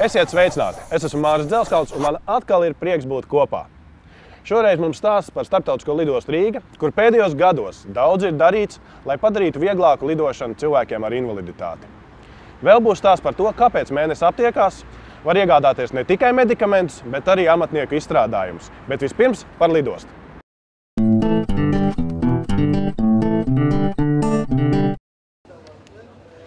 Esiet sveicināti! Es esmu Māris Dzelskauts un man atkal ir prieks būt kopā. Šoreiz mums stāsts par starptautisko lidostu Rīga, kur pēdējos gados daudz ir darīts, lai padarītu vieglāku lidošanu cilvēkiem ar invaliditāti. Vēl būs stāsts par to, kāpēc mēnesi aptiekās, var iegādāties ne tikai medikamentus, bet arī amatnieku izstrādājumus. Bet vispirms par lidostu.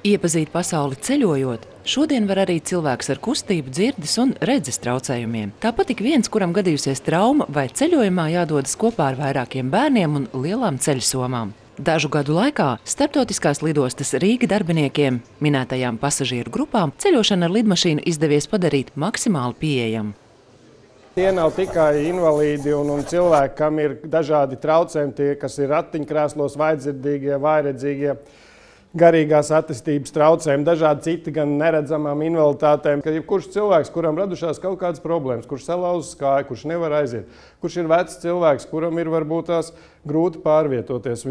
Iepazīt pasauli ceļojot, šodien var arī cilvēks ar kustību, dzirdes un redzes traucējumiem. Tāpat ik viens, kuram gadījusies trauma vai ceļojumā jādodas kopā ar vairākiem bērniem un lielām ceļsomām. Dažu gadu laikā starptautiskās lidostas Rīga darbiniekiem, minētajām pasažieru grupām, ceļošana ar lidmašīnu izdevies padarīt maksimāli pieejamu. Tie nav tikai invalīdi un cilvēki, kam ir dažādi traucējumi, tie, kas ir ratiņkrēslos, vājdzirdīgie, vājredzīgie, garīgās attīstības traucējumi, dažādi citi gan neredzamām invaliditātēm. Kad jebkurš cilvēks, kuram radušās kaut kādas problēmas, kurš salauzis kāju, kurš nevar aiziet, kurš ir vecs cilvēks, kuram ir varbūt tās grūti pārvietoties,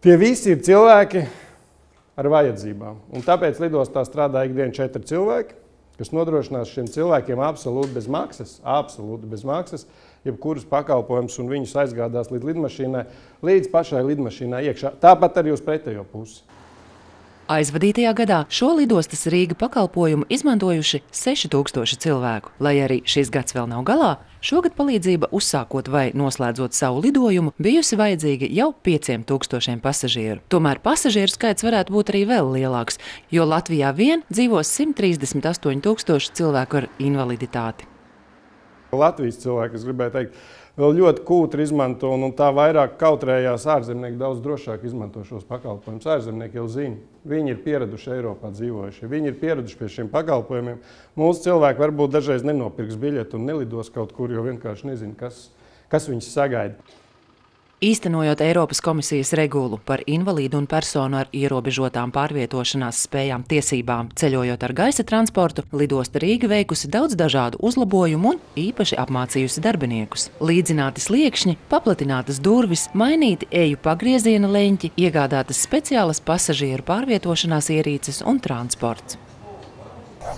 tie visi ir cilvēki ar vajadzībām. Un tāpēc lidostā strādā ikdien 4 cilvēki, kas nodrošinās šiem cilvēkiem absolūti bez maksas, jebkurus pakalpojumus un viņus aizgādās līdz lidmašīnai, līdz pašai lidmašīnai iekšā. Tāpat arī uz pretējo pusi. Aizvadītajā gadā šo lidostas Rīga pakalpojumu izmantojuši 6000 cilvēku. Lai arī šis gads vēl nav galā, šogad palīdzība uzsākot vai noslēdzot savu lidojumu bijusi vajadzīga jau 5000 pasažieru. Tomēr pasažieru skaits varētu būt arī vēl lielāks, jo Latvijā vien dzīvo 138 000 cilvēku ar invaliditāti. Latvijas cilvēki, es gribēju teikt, vēl ļoti kūtri izmanto un tā vairāk kautrējās ārzemnieki daudz drošāk izmanto šos pakalpojumus. Ārzemnieki jau zina, viņi ir pieraduši Eiropā dzīvojuši, viņi ir pieraduši pie šiem pakalpojumiem. Mūsu cilvēki varbūt dažreiz nenopirks biļeti un nelidos kaut kur, jo vienkārši nezina, kas viņus sagaida. Īstenojot Eiropas komisijas regulu par invalīdu un personu ar ierobežotām pārvietošanās spējām tiesībām ceļojot ar gaisa transportu, lidosta Rīga veikusi daudz dažādu uzlabojumu un īpaši apmācījusi darbiniekus. Līdzināti sliekšņi, paplatinātas durvis, mainīti eju pagrieziena leņķi, iegādātas speciālas pasažieru pārvietošanās ierīces un transports.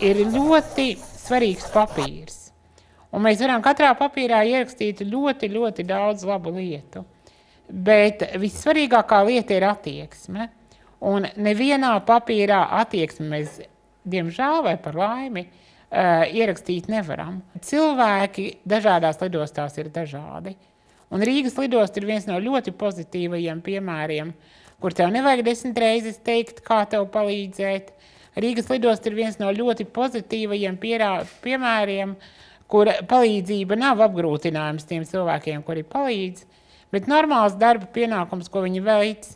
Ir ļoti svarīgs papīrs, un mēs varam katrā papīrā ierakstīt ļoti daudz labu lietu. Bet vissvarīgākā lieta ir attieksme. Un nevienā papīrā attieksmi mēs, diemžēl vai par laimi, ierakstīt nevaram. Cilvēki dažādās lidostās ir dažādi. Un Rīgas lidosta ir viens no ļoti pozitīvajiem piemēriem, kur tev nevajag 10 reizes teikt, kā tev palīdzēt. Rīgas lidosta ir viens no ļoti pozitīvajiem piemēriem, kur palīdzība nav apgrūtinājums tiem cilvēkiem, kuri palīdz. Bet normāls darba pienākums, ko viņi veic,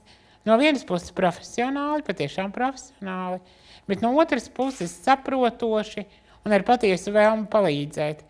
no vienas puses profesionāli, patiešām profesionāli, bet no otras puses saprotoši un ar patiesu vēlmu palīdzēt.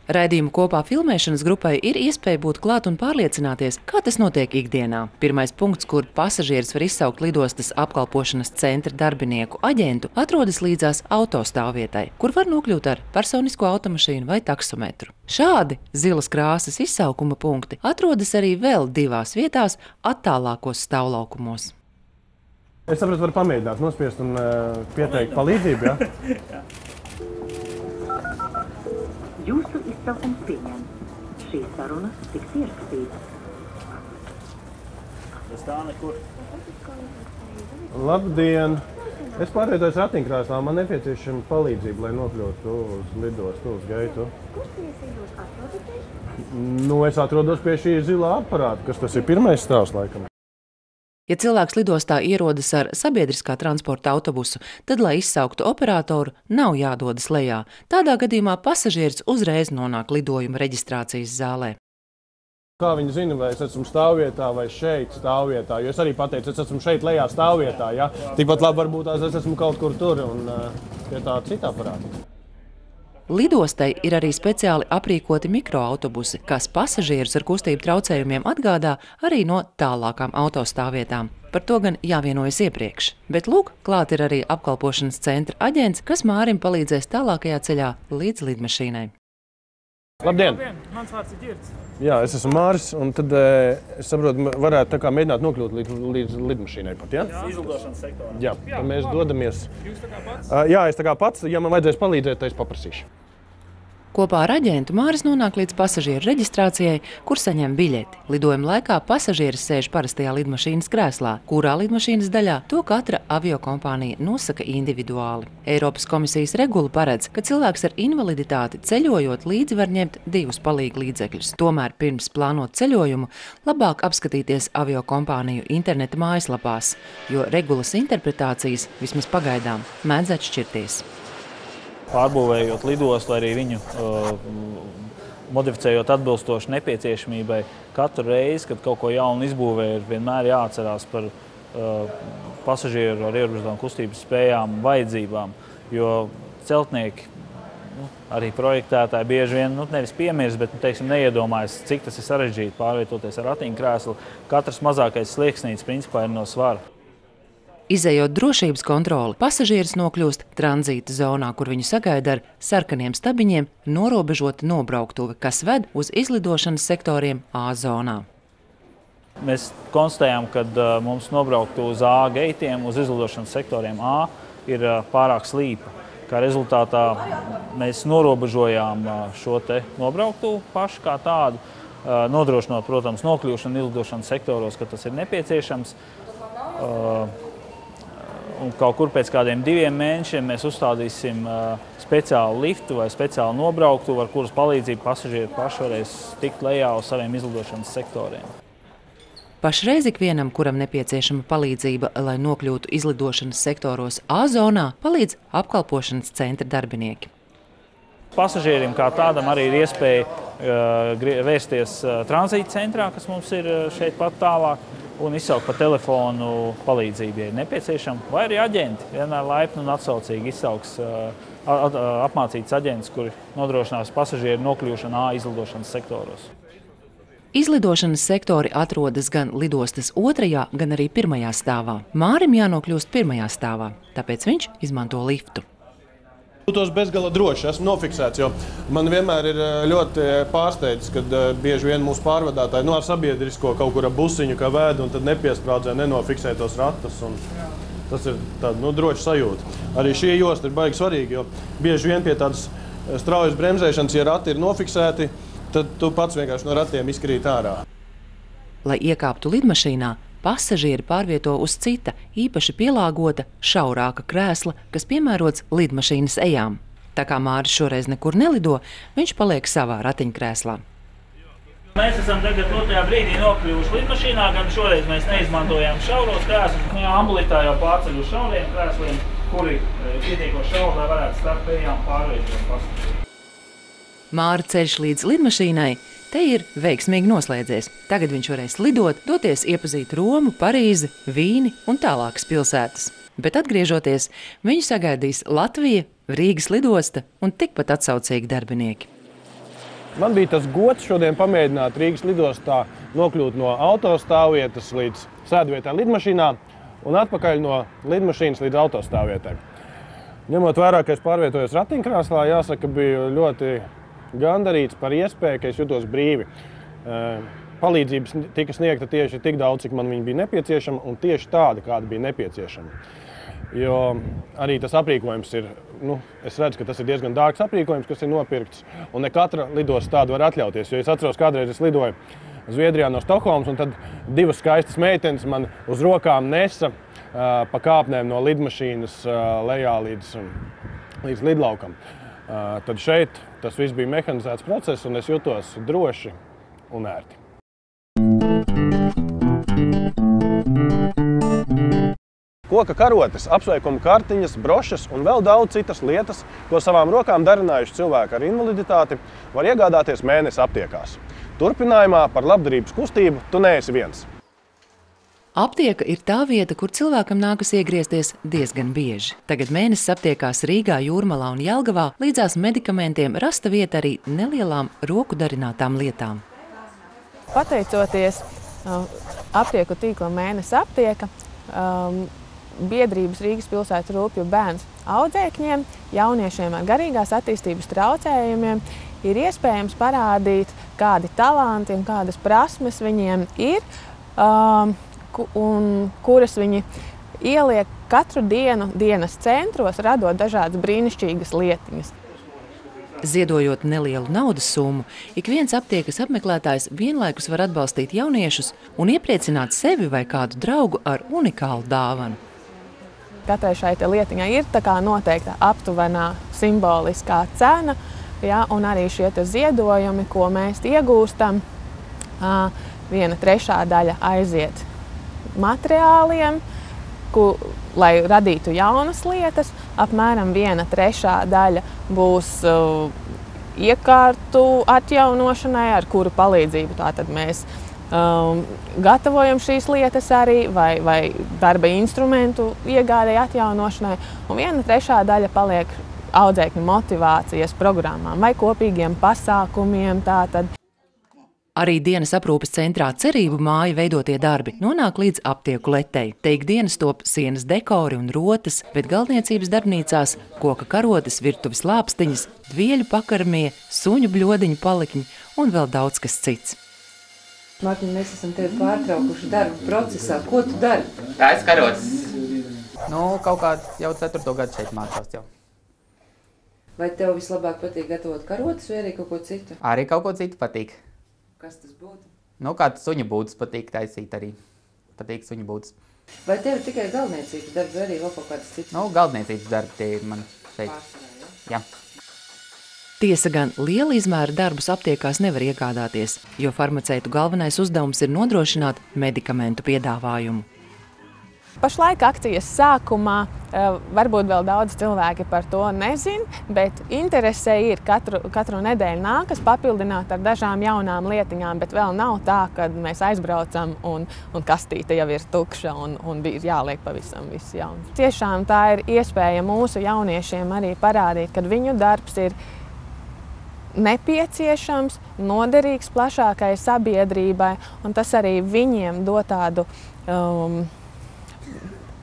Raidījumu kopā filmēšanas grupai ir iespēja būt klāt un pārliecināties, kā tas notiek ikdienā. Pirmais punkts, kur pasažieris var izsaukt lidostas apkalpošanas centra darbinieku aģentu, atrodas līdzās autostāvvietai, kur var nokļūt ar personisko automašīnu vai taksometru. Šādi zilas krāsas izsaukuma punkti atrodas arī vēl 2 vietās attālākos stāvlaukumos. Es saprotu, var pamēģināt nospiest un pieteikt palīdzību, ja? Jūsu izsaukums pieņemts. Šīs sarunas tiks ierakstītas. Tas tā nekur. Labdien! Es pārvietojos ratiņkrēslā, man nepieciešama palīdzība, lai nokļūtu uz lidostu, uz gaitu. Kur tieši jūs atrodaties? Es atrodos pie šī zilā aparāta, kas tas ir pirmais stāvs, laikam. Ja cilvēks lidostā ierodas ar sabiedriskā transporta autobusu, tad, lai izsauktu operatoru, nav jādodas lejā. Tādā gadījumā pasažieris uzreiz nonāk lidojuma reģistrācijas zālē. Kā viņi zina, vai es esmu stāvvietā vai šeit stāvvietā? Jo es arī pateicu, es esmu šeit lejā stāvvietā, ja? Tikpat labi varbūt es esmu kaut kur tur un pie tā cita aparāta. Lidostai ir arī speciāli aprīkoti mikroautobusi, kas pasažierus ar kustību traucējumiem atgādā arī no tālākām autostāvvietām. Par to gan jāvienojas iepriekš. Bet lūk, klāt ir arī apkalpošanas centra aģents, kas Mārim palīdzēs tālākajā ceļā līdz lidmašīnai. Labdien! Mans vārds ir Ģirds. Jā, es esmu Māris, un tad es saprotu, varētu tā kā mēģināt nokļūt līdz lidmašīnai pat, ja? Izlidošanas sektorā. Jā, tad mēs dodamies. Jūs tā kā pats? Jā, es tā kā pats, ja man vajadzēs palīdzēt, tad es paprasīšu. Kopā ar aģentu Māris nonāk līdz pasažieru reģistrācijai, kur saņem biļeti. Lidojuma laikā pasažieris sēž parastajā lidmašīnas krēslā, kurā lidmašīnas daļā to katra aviokompānija nosaka individuāli. Eiropas komisijas regula paredz, ka cilvēks ar invaliditāti ceļojot līdzi var ņemt 2 palīgu līdzekļus. Tomēr pirms plānot ceļojumu labāk apskatīties aviokompāniju interneta mājaslapās, jo regulas interpretācijas, vismaz pagaidām, mēdz atšķirties. Pārbūvējot lidostu, vai arī viņu modificējot atbilstoši nepieciešamībai, katru reizi, kad kaut ko jaunu izbūvē, ir vienmēr jāatcerās par pasažieru ar ierobežotām kustības spējām un vajadzībām, jo celtnieki, arī projektētāji bieži vien nevis piemirst, bet neiedomājas, cik tas ir sarežģīti pārvietoties ar ratiņkrēslu. Katrs mazākais slieksnītis principā ir no svara. Izejot drošības kontroli, pasažieris nokļūst tranzīta zonā, kur viņu sagaida ar sarkaniem stabiņiem norobežota nobrauktuve, kas ved uz izlidošanas sektoriem A zonā. Mēs konstatējām, ka mums nobrauktu uz A geitiem, uz izlidošanas sektoriem A, ir pārāk slīpa. Kā rezultātā mēs norobežojām šo te nobrauktu pašu kā tādu, nodrošinot, protams, nokļūšanu izlidošanas sektoros, kad tas ir nepieciešams. Un kaut kur pēc kādiem 2 mēnešiem mēs uzstādīsim speciālu liftu vai speciālu nobrauktu, ar kuras palīdzību pasažieri paši varēs tikt lejā uz saviem izlidošanas sektoriem. Pašreiz ikvienam, kuram nepieciešama palīdzība, lai nokļūtu izlidošanas sektoros A zonā, palīdz apkalpošanas centra darbinieki. Pasažierim kā tādam arī ir iespēja vērsties tranzīta centrā, kas mums ir šeit pat tālāk, un izsaukt pa telefonu palīdzību, ja ir nepieciešama, vai arī aģenti. Vienmēr laipni un atsaucīgi izsauks apmācīts aģents, kuri nodrošinās pasažieru nokļūšanu A izlidošanas sektoros. Izlidošanas sektori atrodas gan lidostas 2., gan arī 1. stāvā. Mārim jānokļūst 1. stāvā, tāpēc viņš izmanto liftu. Jūtos bezgala droši, esmu nofiksēts, jo man vienmēr ir ļoti pārsteidz, kad bieži vien mūsu pārvadātāji ar sabiedrisko kaut kur busiņu kā vēdu un tad nepiespraudzē, nenofiksē tos ratus. Tas ir tāda droša sajūta. Arī šī josta ir baigi svarīga, jo bieži vien pie tādas straujas bremzēšanas, ja rati ir nofiksēti, tad tu pats vienkārši no ratiem izkrīt ārā. Lai iekāptu lidmašīnā, pasažieri pārvieto uz cita, īpaši pielāgota, šaurāka krēsla, kas piemērots lidmašīnas ejām. Tā kā Māris šoreiz nekur nelido, viņš paliek savā ratiņkrēslā. Mēs esam tagad tajā brīdī nokļuvuši lidmašīnā, gan šoreiz mēs neizmantojām šauros krēslus. Ambulitā jau pārceļ uz šauriem krēsliem, kuri pietiekoši šauri, lai varētu starp ejām pārvietot pasažieru. Māra ceļš līdz lidmašīnai te ir veiksmīgi noslēdzies. Tagad viņš varēs lidot, doties iepazīt Romu, Parīzi, Vīni un tālākas pilsētas. Bet atgriežoties, viņu sagaidīs Latvija, Rīgas lidosta un tikpat atsaucīgi darbinieki. Man bija tas gods šodien pamēģināt Rīgas lidostā nokļūt no autostāvvietas līdz sēdvietai lidmašīnā un atpakaļ no lidmašīnas līdz autostāvvietai. Ņemot vērā, ka es pārvietojos ratiņkrēslā, jāsaka, biju ļoti gandarīts par iespēju, ka es jutos brīvi. Palīdzības tika sniegta tieši tik daudz, cik man viņa bija nepieciešama, un tieši tāda, kāda bija nepieciešama. Jo arī tas aprīkojums ir, es redzu, ka tas ir diezgan dārgs aprīkojums, kas ir nopirkts, un ne katra lidosta tādu var atļauties. Jo es atceros, kādreiz es lidoju Zviedrijā no Stokholmas, un tad 2 skaistas meitenes man uz rokām nesa pa kāpnēm no lidmašīnas lejā līdz lidlaukam. Tad šeit tas viss bija mehanizēts process, un es jutos droši un ērti. Koka karotes, apsveikuma kartiņas, brošas un vēl daudz citas lietas, ko savām rokām darinājuši cilvēki ar invaliditāti, var iegādāties Mēnesi aptiekās. Turpinājumā par labdarības kustību Tu neesi viens. Aptieka ir tā vieta, kur cilvēkam nākas iegriezties diezgan bieži. Tagad Mēnesis aptiekās Rīgā, Jūrmalā un Jelgavā līdzās medikamentiem rasta vieta arī nelielām roku darinātām lietām. Pateicoties aptieku tīklam Mēnesis aptieka, biedrības Rīgas pilsētas Rūpju bērns audzēkņiem, jauniešiem ar garīgās attīstības traucējumiem ir iespējams parādīt, kādi talanti un kādas prasmes viņiem ir, un kuras viņi ieliek katru dienu dienas centros, radot dažādas brīnišķīgas lietiņas. Ziedojot nelielu naudas summu, ik viens aptiekas apmeklētājs vienlaikus var atbalstīt jauniešus un iepriecināt sevi vai kādu draugu ar unikālu dāvanu. Katrai šai lietiņai ir tā kā noteikta aptuvenā simboliskā cena, ja, un arī šie ziedojumi, ko mēs iegūstam, 1/3 daļa aiziet materiāliem, lai radītu jaunas lietas, apmēram 1/3 daļa būs iekārtu atjaunošanai, ar kuru palīdzību tātad mēs gatavojam šīs lietas arī, vai darba instrumentu iegādei atjaunošanai, un 1/3 daļa paliek audzēkņu motivācijas programmām vai kopīgiem pasākumiem. Tātad. Arī dienas aprūpes centrā Cerību māja veidotie darbi nonāk līdz aptieku letei. Te ikdienas top sienas dekori un rotas, bet galdniecības darbnīcās koka karotes, virtuves lāpstiņas, dvieļu pakarmie, suņu bļodiņu palikņi un vēl daudz kas cits. Mārtiņ, mēs esam tevi pārtraukuši darbu procesā. Ko tu dari? Tā es karotes. Kaut kā jau 4. gadu šeit mācās jau. Vai tev vislabāk patīk gatavot karotes vai arī kaut ko citu? Arī kaut ko citu patīk. Kas tas būtu? Kāds suņu būdas patīk taisīt arī. Patīk suņu būdas. Vai tev ir tikai galdniecības darbi vai arī vēl kaut kādas citas? Galdniecības darbi tie ir man šeit. Jā. Tiesa gan, liela izmēra darbus aptiekās nevar iegādāties, jo farmaceitu galvenais uzdevums ir nodrošināt medikamentu piedāvājumu. Pašlaik akcijas sākumā varbūt vēl daudz cilvēki par to nezin, bet interese ir katru nedēļu nākas papildināt ar dažām jaunām lietiņām, bet vēl nav tā, kad mēs aizbraucam un kastīte jau ir tukša un ir jāliek pavisam viss jauns. Tiešām tā ir iespēja mūsu jauniešiem arī parādīt, ka viņu darbs ir nepieciešams, noderīgs plašākai sabiedrībai, un tas arī viņiem dod tādu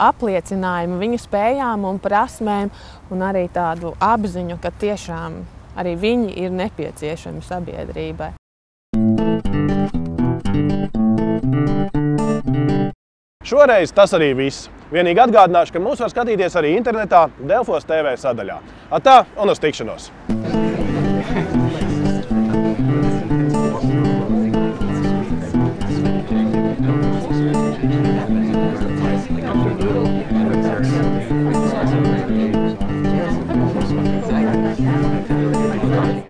apliecinājumu viņu spējām un prasmēm, un arī tādu apziņu, ka tiešām arī viņi ir nepieciešami sabiedrībai. Šoreiz tas arī viss. Vienīgi atgādināšu, ka mūs var skatīties arī internetā Delfos TV sadaļā. Atā un uz tikšanos! Thank you.